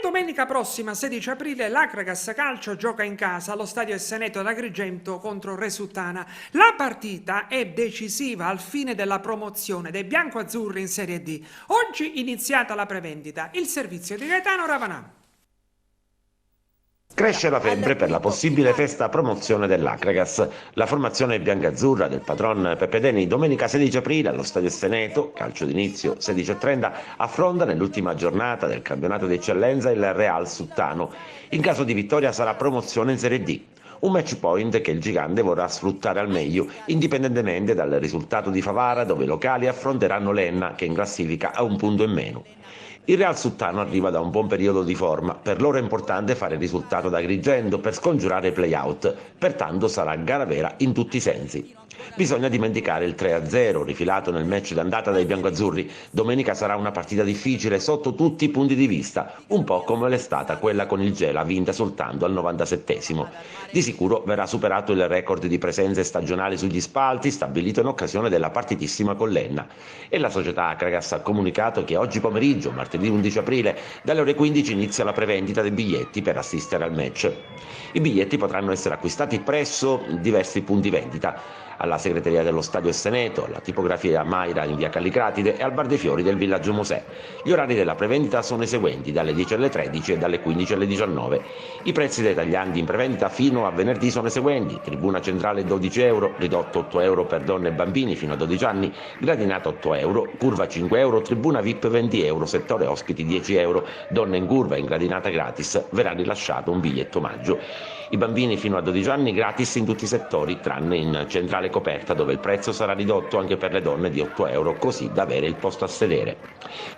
domenica prossima, 16 aprile, l'Acragas Calcio gioca in casa allo Stadio Esseneto d'Agrigento contro Resuttana. La partita è decisiva al fine della promozione dei biancoazzurri in Serie D. Oggi iniziata la prevendita. Il servizio di Gaetano Ravanà. Cresce la febbre per la possibile festa promozione dell'Acragas. La formazione biancazzurra del patron Peppe Deni domenica 16 aprile allo Stadio Esseneto, calcio d'inizio 16:30, affronta nell'ultima giornata del campionato di eccellenza il Real Suttano. In caso di vittoria sarà promozione in Serie D. Un match point che il gigante vorrà sfruttare al meglio, indipendentemente dal risultato di Favara, dove i locali affronteranno l'Enna, che in classifica ha un punto in meno. Il Real Suttano arriva da un buon periodo di forma, per loro è importante fare il risultato da Agrigento per scongiurare i play-out, pertanto sarà gara vera in tutti i sensi. Bisogna dimenticare il 3-0 rifilato nel match d'andata dai biancoazzurri. Domenica sarà una partita difficile sotto tutti i punti di vista, un po' come l'è stata quella con il Gela vinta soltanto al 97esimo. Di sicuro verrà superato il record di presenze stagionali sugli spalti stabilito in occasione della partitissima con l'Enna. E la società Acragas ha comunicato che oggi pomeriggio, martedì 11 aprile, dalle ore 15 inizia la prevendita dei biglietti per assistere al match. I biglietti potranno essere acquistati presso diversi punti vendita, alla segreteria dello Stadio Esseneto, alla tipografia Mayra in via Callicratide e al Bar dei Fiori del Villaggio Mosè. Gli orari della prevendita sono i seguenti: dalle 10 alle 13 e dalle 15 alle 19. I prezzi dei tagliandi in prevendita fino a venerdì sono i seguenti: tribuna centrale 12 euro, ridotto 8 euro per donne e bambini fino a 12 anni, gradinata 8 euro, curva 5 euro, tribuna VIP 20 euro, settore ospiti 10 euro, donne in curva e in gradinata gratis, verrà rilasciato un biglietto omaggio. I bambini fino a 12 anni gratis in tutti i settori, tranne in centrale coperta, dove il prezzo sarà ridotto anche per le donne di 8 euro, così da avere il posto a sedere.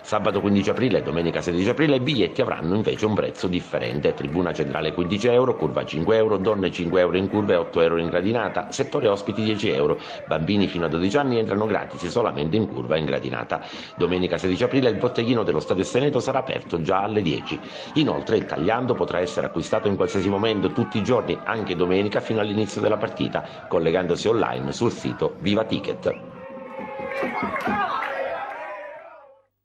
Sabato 15 aprile e domenica 16 aprile i biglietti avranno invece un prezzo differente: tribuna centrale 15 euro, curva 5 euro, donne 5 euro in curva e 8 euro in gradinata, settore ospiti 10 euro, bambini fino a 12 anni entrano gratis solamente in curva e in gradinata. Domenica 16 aprile il botteghino dello Stadio Esseneto sarà aperto già alle 10. Inoltre il tagliando potrà essere acquistato in qualsiasi momento tutti i giorni, anche domenica, fino all'inizio della partita, collegandosi online sul sito Viva Ticket.